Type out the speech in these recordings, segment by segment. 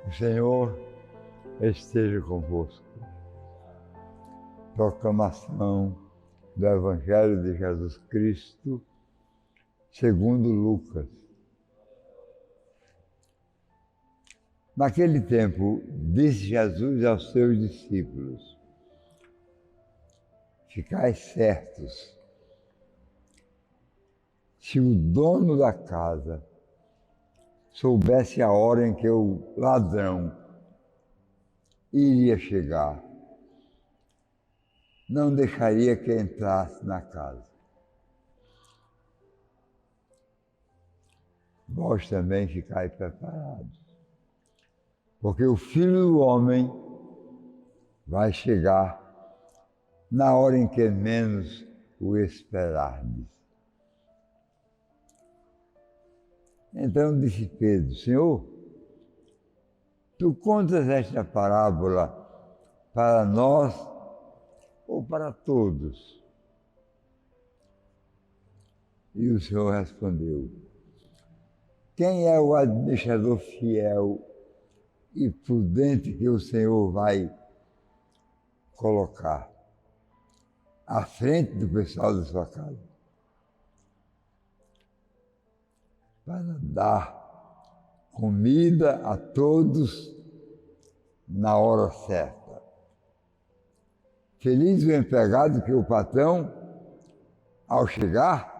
O Senhor esteja convosco. Proclamação do Evangelho de Jesus Cristo, segundo Lucas. Naquele tempo, disse Jesus aos seus discípulos: ficai certos, se o dono da casa soubesse a hora em que o ladrão iria chegar, não deixaria que entrasse na casa. Vós também ficai preparados, porque o Filho do Homem vai chegar na hora em que menos o esperardes. Então disse Pedro: Senhor, tu contas esta parábola para nós ou para todos? E o Senhor respondeu: quem é o administrador fiel e prudente que o Senhor vai colocar à frente do pessoal da sua casa para dar comida a todos na hora certa? Feliz o empregado que o patrão, ao chegar,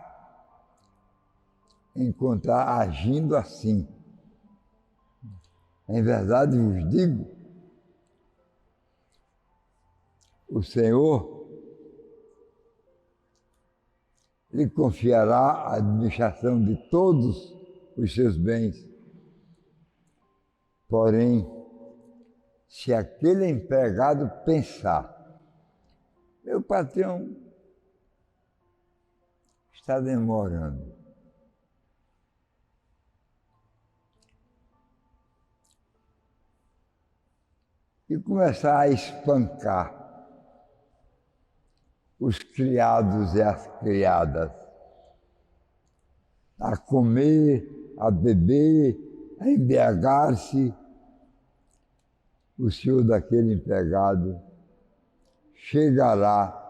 encontrar agindo assim. Em verdade vos digo, o Senhor lhe confiará a administração de todos os seus bens. Porém, se aquele empregado pensar: meu patrão está demorando, e começar a espancar os criados e as criadas, a comer, a beber, a embriagar-se, o senhor daquele empregado chegará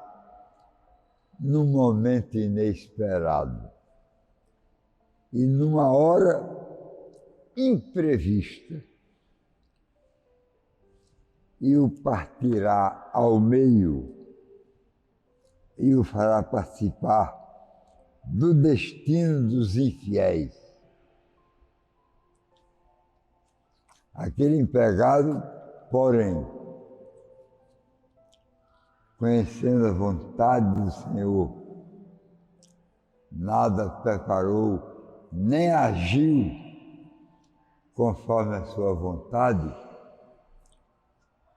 num momento inesperado e numa hora imprevista e o partirá ao meio e o fará participar do destino dos infiéis. Aquele empregado, porém, conhecendo a vontade do Senhor, nada preparou, nem agiu conforme a sua vontade,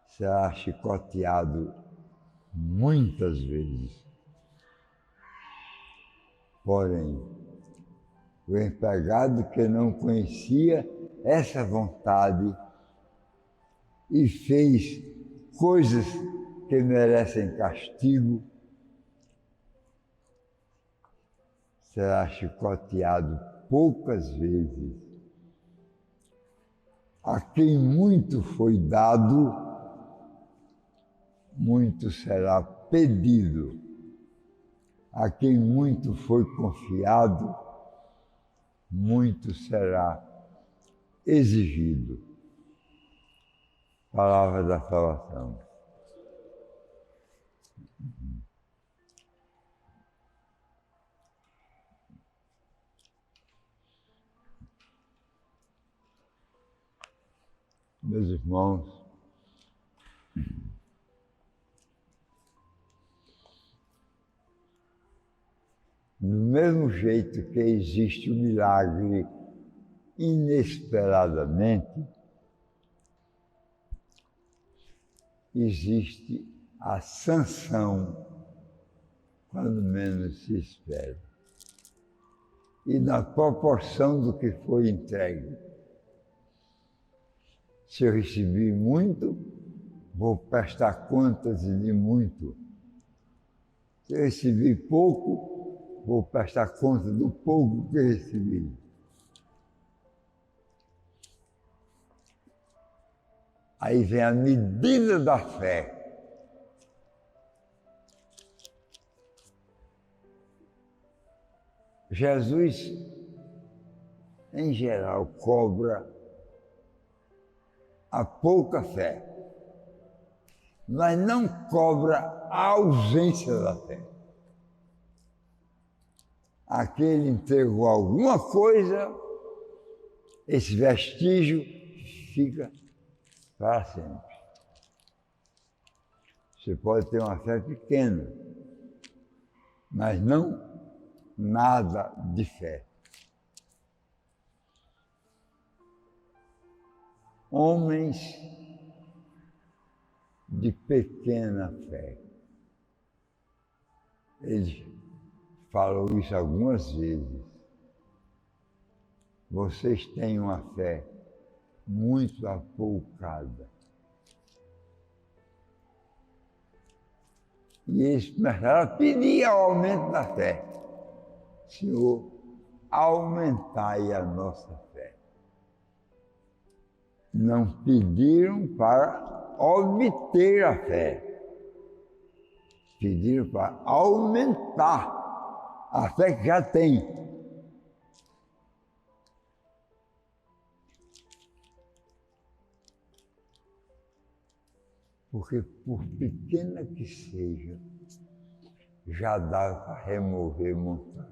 será chicoteado muitas vezes. Porém, o empregado que não conhecia essa vontade e fez coisas que merecem castigo, será chicoteado poucas vezes. A quem muito foi dado, muito será pedido. A quem muito foi confiado, muito será exigido. Palavra da salvação. Meus irmãos, do mesmo jeito que existe o milagre inesperadamente, existe a sanção quando menos se espera. E na proporção do que foi entregue. Se eu recebi muito, vou prestar contas de muito. Se eu recebi pouco, vou prestar conta do pouco que recebi. Aí vem a medida da fé. Jesus, em geral, cobra a pouca fé, mas não cobra a ausência da fé. Aquele entregou alguma coisa, esse vestígio fica para sempre. Você pode ter uma fé pequena, mas não nada de fé. Homens de pequena fé. Ele falou isso algumas vezes. Vocês têm uma fé muito apoucada. E eles começaram a pedir o aumento da fé. Senhor, aumentai a nossa fé. Não pediram para obter a fé. Pediram para aumentar a fé que já tem. Porque, por pequena que seja, já dá para remover montanha.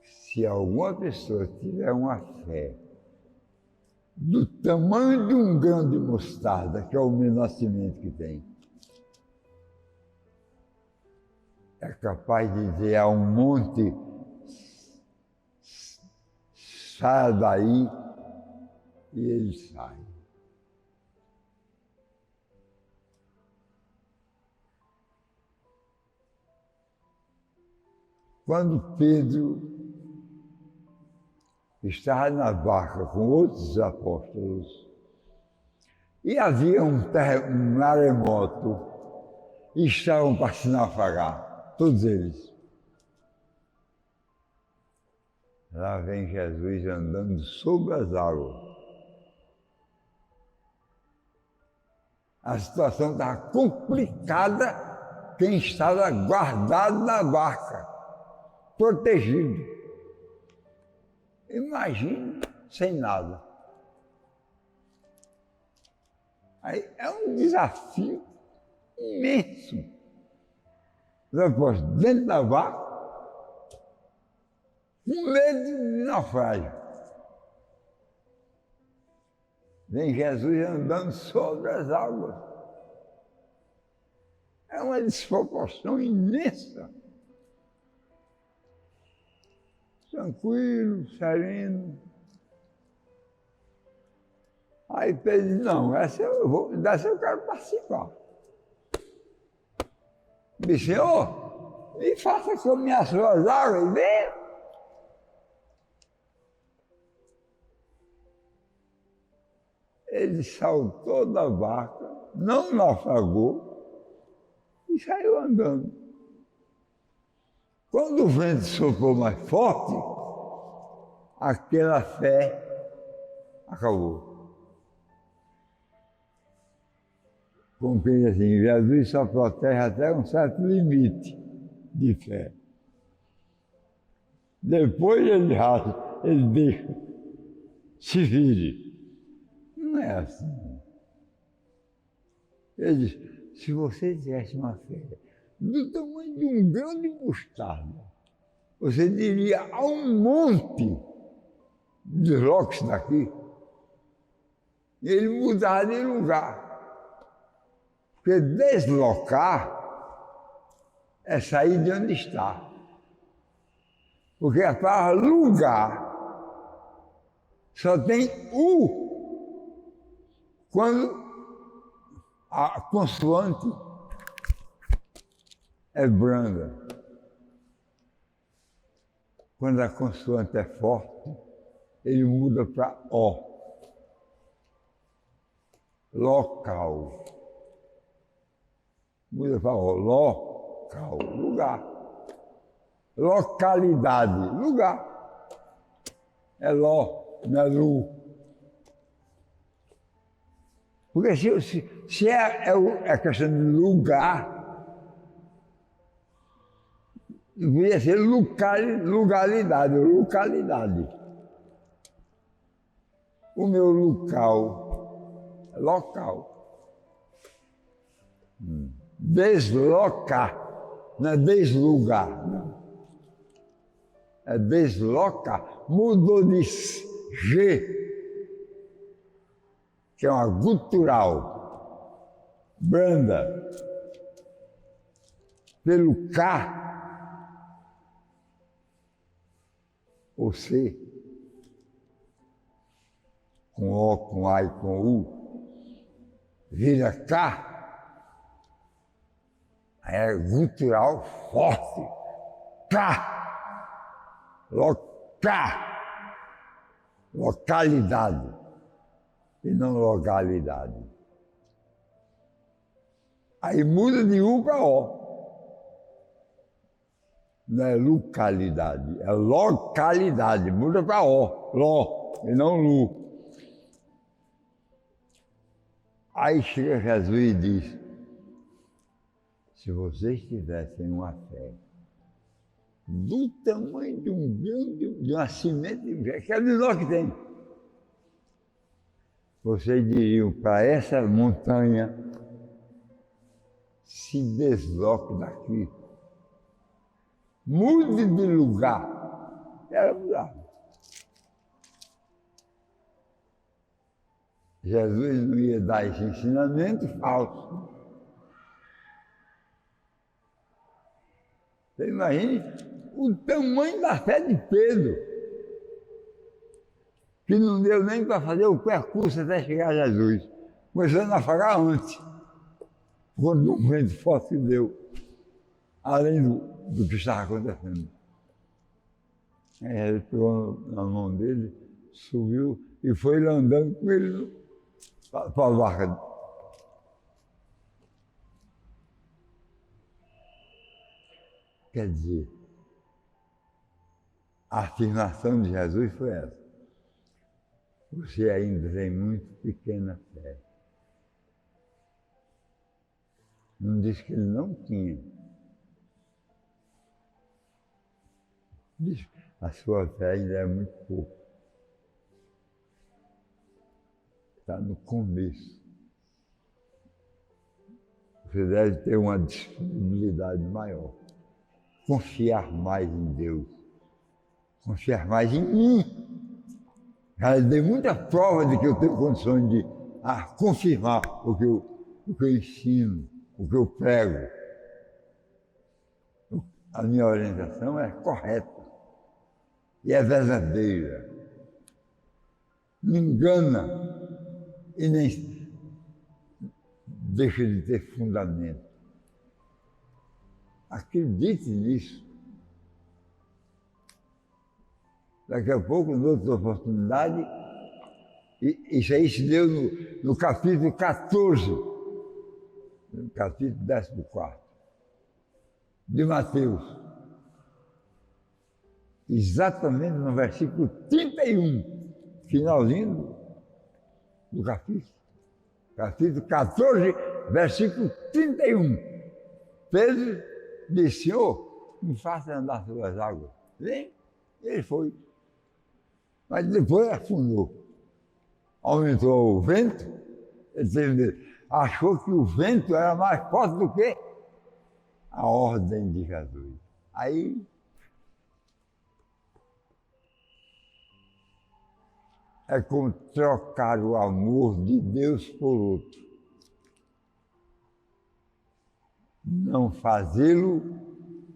Se alguma pessoa tiver uma fé do tamanho de um grão de mostarda, que é o menor cimento que tem, é capaz de dizer a um monte, saia daí, e ele sai. Quando Pedro estava na barca com outros apóstolos e havia um maremoto e estavam para se naufragar, todos eles. Lá vem Jesus andando sobre as águas. A situação estava complicada, quem estava guardado na barca, protegido. Imagine sem nada. Aí é um desafio imenso. Depois, dentro da barca, com medo de naufrágio. Vem Jesus andando sobre as águas. É uma desproporção imensa. Tranquilo, sereno. Aí Pedro disse, não, dessa eu quero participar. Disse, Senhor, me faça comer as suas águas e venha. Ele saltou da barca, não naufragou e saiu andando. Quando o vento soprou mais forte, aquela fé acabou. Como que diz assim, Jesus só protege até um certo limite de fé. Depois ele deixa, se vire. Não é assim. Ele diz, se você tivesse uma fé do tamanho de um grão de mostarda, você diria a um monte, desloque-se daqui, e ele mudava de lugar. Porque deslocar é sair de onde está. Porque a palavra lugar só tem quando a consoante é branda. Quando a consoante é forte, ele muda para O. Local. Muda para O. Local. Lugar. Localidade. Lugar. É Ló, não é Lu. Porque se é questão de lugar, deveria ser localidade. O meu local, local. Deslocar, não é deslugar, não. É deslocar, mudou de G, que é uma gutural, branda, pelo K, ou C, com O, com A e com U, vira K, é gutural forte, K, localidade, e não localidade. Aí muda de U para O. Não é localidade, é localidade, muda para O, Ló, e não Lu. Aí chega Jesus e diz, se vocês tivessem uma fé do tamanho de um grão, de uma semente de fé, que é de nós que tem, vocês diriam para essa montanha, se desloque daqui, mude de lugar. Era mudar. Jesus não ia dar esse ensinamento falso. Você imagine o tamanho da fé de Pedro, que não deu nem para fazer o percurso até chegar a Jesus, começou a naufragar antes, quando um vento forte deu, além do que estava acontecendo. Aí ele pegou na mão dele, subiu e foi andando com ele para a barca. Quer dizer, a afirmação de Jesus foi essa. Você ainda tem muito pequena fé. Não disse que ele não tinha. Diz, a sua fé ainda é muito pouco. Está no começo. Você deve ter uma disponibilidade maior. Confiar mais em Deus. Confiar mais em mim. Já dei muita prova de que eu tenho condições de confirmar o que eu ensino, o que eu prego. A minha orientação é correta e é verdadeira. Não engana e nem deixa de ter fundamento. Acredite nisso. Daqui a pouco, em outra oportunidade, isso aí se deu no capítulo 14, no capítulo 14, de Mateus. Exatamente no versículo 31, finalzinho do capítulo. Capítulo 14, versículo 31. Pedro disse, Senhor, me faça andar sobre as águas. Vem, ele foi. Mas depois afundou. Aumentou o vento, achou que o vento era mais forte do que a ordem de Jesus. Aí é como trocar o amor de Deus por outro. Não fazê-lo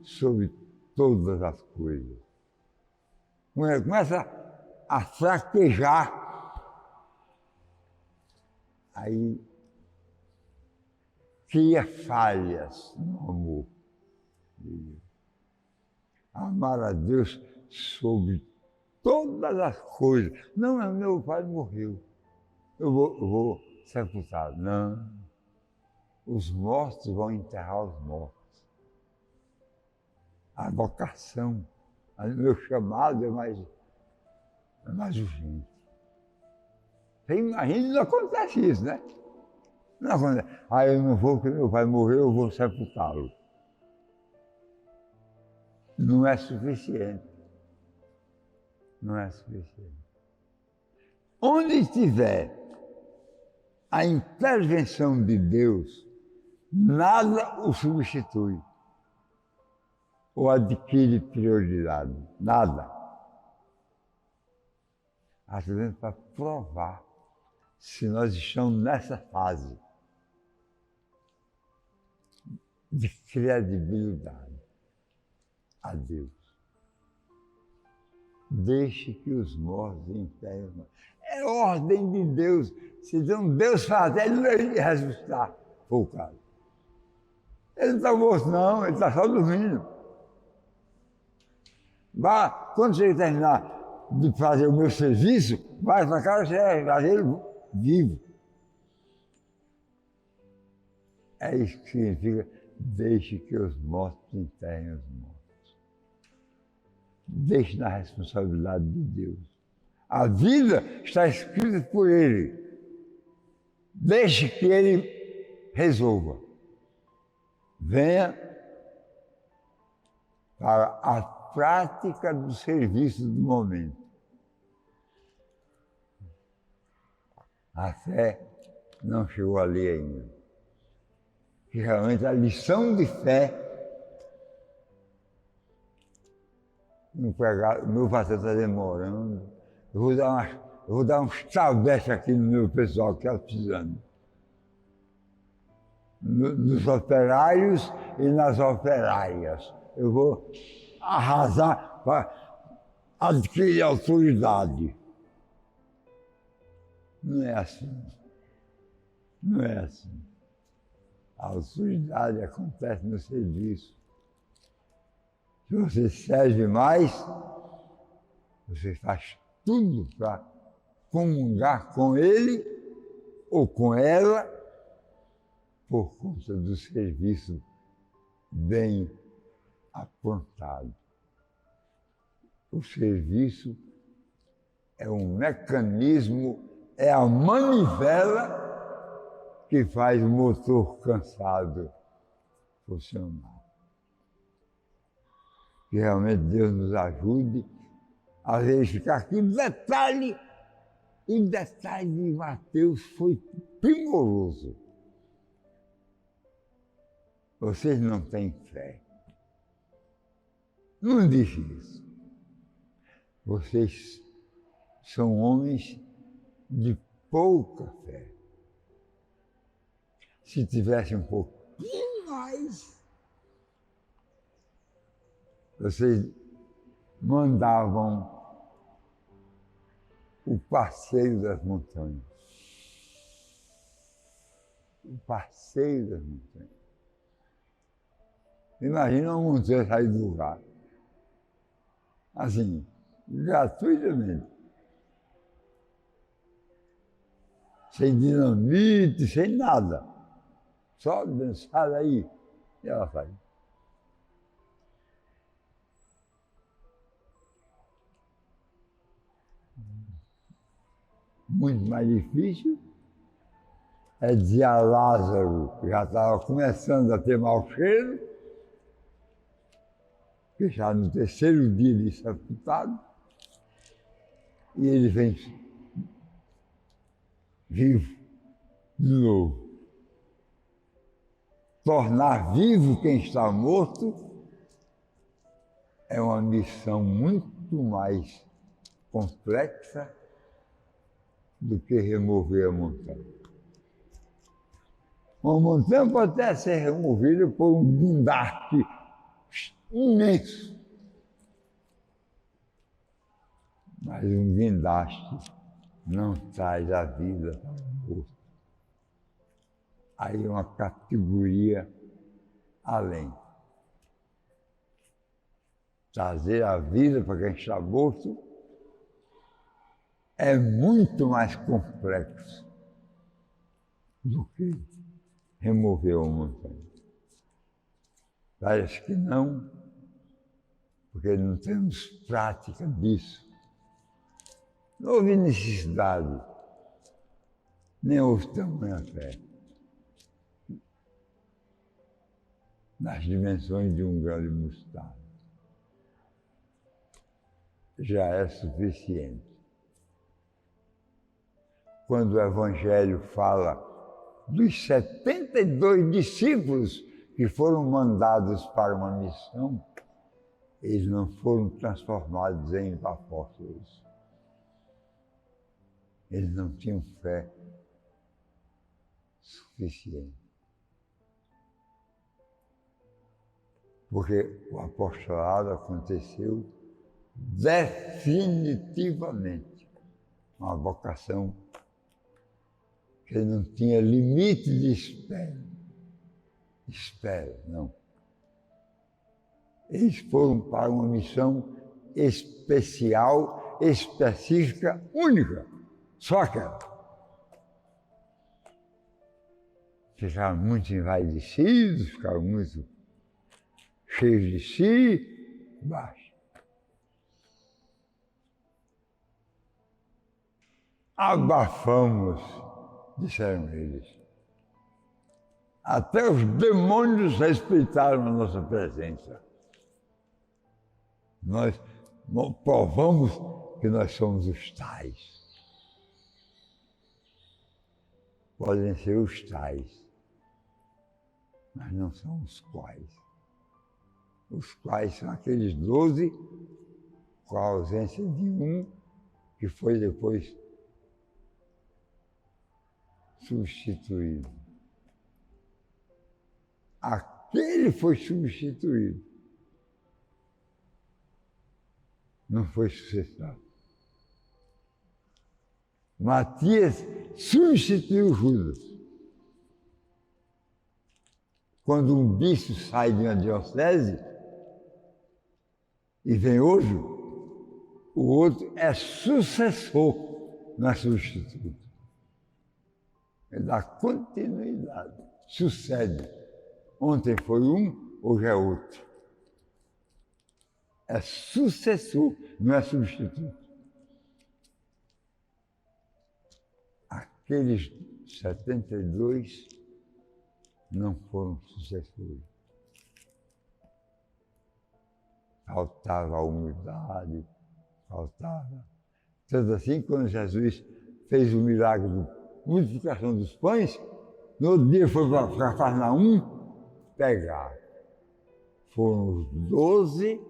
sobre todas as coisas. Começa a fraquejar. Aí cria falhas no amor. Amar a Deus sobre todas as coisas. Não, meu pai morreu. Eu vou sepultar. Não. Os mortos vão enterrar os mortos. A vocação, o meu chamado é mais é mais urgente. Você imagina, não acontece isso, né? Não acontece. Ah, eu não vou porque meu pai morreu, eu vou sepultá-lo. Não é suficiente. Não é suficiente. Onde estiver a intervenção de Deus, nada o substitui ou adquire prioridade. Nada. Às vezes para provar se nós estamos nessa fase de credibilidade a Deus. Deixe que os mortos enterrem. É ordem de Deus. Se Deus fazer, ele não iria ressuscitar. Foi o caso. Ele não está morto, não, ele está só dormindo. Vá, quando você terminar de fazer o meu serviço, vai para casa, você vai fazer ele vivo. É isso que significa, deixe que os mortos enterrem os mortos. Deixe na responsabilidade de Deus. A vida está escrita por Ele. Deixe que Ele resolva. Venha para a prática do serviço do momento. A fé não chegou ali ainda. Que realmente a lição de fé, o meu pastor está demorando, eu vou dar uns travessos aqui no meu pessoal que está precisando. Nos operários e nas operárias. Eu vou arrasar para adquirir autoridade. Não é assim. Não é assim. A autoridade acontece no serviço. Se você serve mais, você faz tudo para comungar com ele ou com ela por conta do serviço bem apontado. O serviço é um mecanismo, é a manivela que faz o motor cansado funcionar. Que realmente Deus nos ajude a verificar que o detalhe de Mateus foi primoroso. Vocês não têm fé. Não disse isso. Vocês são homens de pouca fé. Se tivesse um pouquinho mais, vocês mandavam o passeio das montanhas. O passeio das montanhas. Imagina uma montanha sair do lugar. Assim, gratuitamente. Sem dinamite, sem nada. Só dançar aí e ela sai. Muito mais difícil é dizer a Lázaro, que já estava começando a ter mau cheiro, que já no terceiro dia de sepultado, e ele vem vivo de novo. Tornar vivo quem está morto é uma missão muito mais complexa do que remover a montanha. Uma montanha pode até ser removida por um guindaste imenso, mas um guindaste não traz a vida para o morto. Aí é uma categoria além. Trazer a vida para quem está morto é muito mais complexo do que remover uma montanha. Parece que não, porque não temos prática disso. Não houve necessidade, nem houve tamanha fé. Nas dimensões de um grão de mostarda. Já é suficiente. Quando o Evangelho fala dos 72 discípulos que foram mandados para uma missão, eles não foram transformados em apóstolos. Eles não tinham fé suficiente. Porque o apostolado aconteceu definitivamente. Uma vocação que não tinha limite de espera. Espera, não. Eles foram para uma missão especial, específica, única. Só aquela. Ficaram muito envaidecidos, ficaram muito cheios de si, baixo. Abafamos, disseram eles. Até os demônios respeitaram a nossa presença. Nós provamos que nós somos os tais. Podem ser os tais, mas não são os quais. Os quais são aqueles 12, com a ausência de um, que foi depois substituído. Aquele foi substituído. Não foi sucessor. Matias substituiu Judas. Quando um bispo sai de uma diocese e vem outro, o outro é sucessor, não é substituto. Ele dá continuidade, sucede. Ontem foi um, hoje é outro. É sucessor, não é substituto. Aqueles 72 não foram sucessores. Faltava a humildade, faltava. Tanto assim, quando Jesus fez o milagre da multiplicação dos pães, no outro dia foi para Cafarnaum pegar. Foram os 12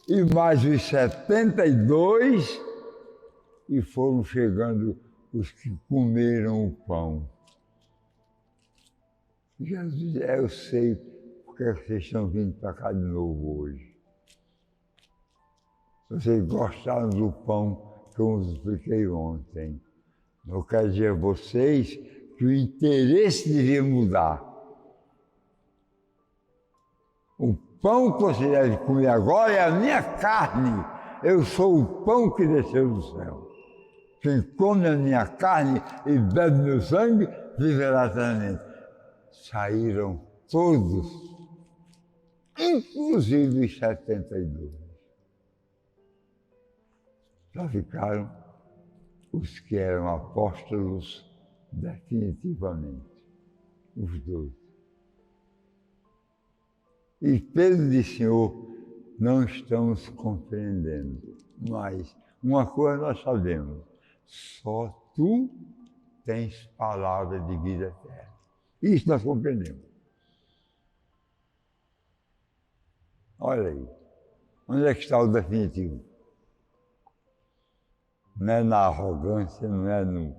e mais os 72 e foram chegando os que comeram o pão. Jesus disse, eu sei porque vocês estão vindo para cá de novo hoje. Vocês gostaram do pão que eu vos expliquei ontem. Eu quero dizer a vocês que o interesse devia mudar. O pão que você deve comer agora é a minha carne. Eu sou o pão que desceu do céu. Quem come a minha carne e bebe meu sangue, viverá eternamente. Saíram todos, inclusive os 72. Só ficaram os que eram apóstolos definitivamente, os 12. E Pedro disse, Senhor, não estamos compreendendo, mas uma coisa nós sabemos, só tu tens palavra de vida eterna. Isso nós compreendemos. Olha aí, onde é que está o definitivo? Não é na arrogância, não é no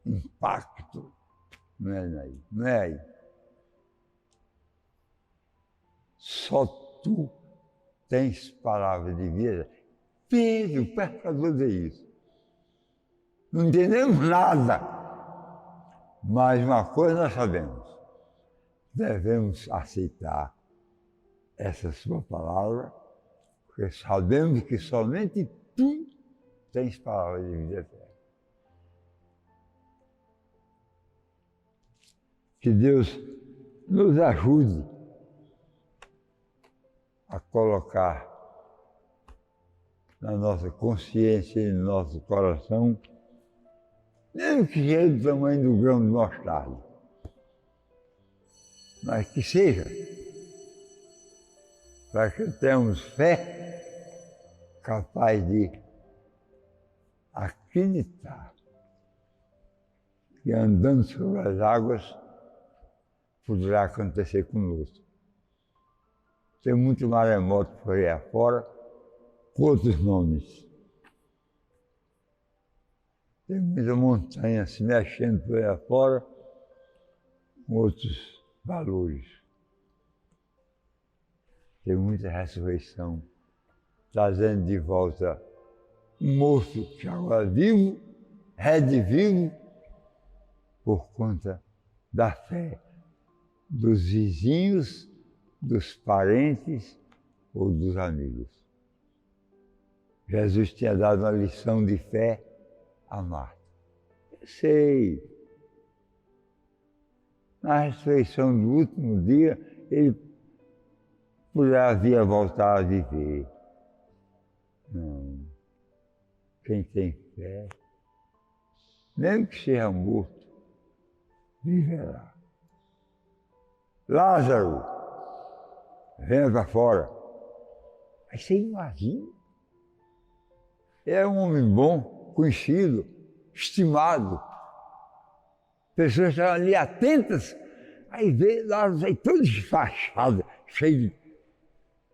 impacto, não é aí, não é aí. Só tu tens palavra de vida. Pedro, o pescador, diz isso. Não entendemos nada, mas uma coisa nós sabemos. Devemos aceitar essa sua palavra, porque sabemos que somente tu tens palavra de vida eterna. Que Deus nos ajude a colocar na nossa consciência e no nosso coração, mesmo que seja do tamanho do grão de mostarda, mas que seja, para que tenhamos fé capaz de acreditar que andando sobre as águas poderá acontecer conosco. Tem muito maremoto por aí afora, com outros nomes. Tem muita montanha se mexendo por aí afora, com outros valores. Tem muita ressurreição, trazendo de volta um moço que agora é vivo, redivivo, por conta da fé dos vizinhos, dos parentes ou dos amigos. Jesus tinha dado uma lição de fé a Marta. Eu sei, na ressurreição do último dia, ele poderá vir a voltar a viver. Não. Quem tem fé, mesmo que seja morto, viverá. Lázaro, venha para fora. Aí você imagina. É um homem bom, conhecido, estimado. Pessoas estavam ali atentas. Aí veio Lázaro aí todo esfachado, cheio de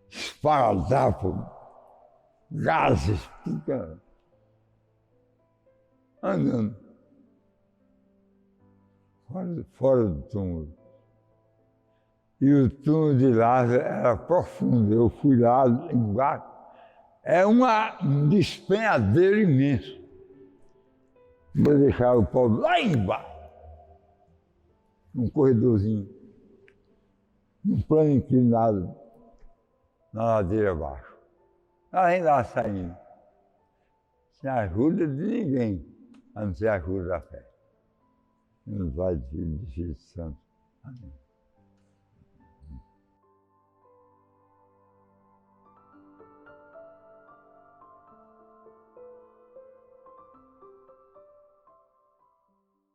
esparadrapo, gases, fica andando fora do túmulo. E o túmulo de Lázaro era profundo. Eu fui lá embaixo. É um despenhadeiro imenso. Vou deixar o povo lá embaixo, num corredorzinho, num plano inclinado, na ladeira abaixo. Além lá saindo. Sem ajuda de ninguém, a não ser a ajuda da fé. Em nome do Pai, do Filho e do Espírito Santo. Amém.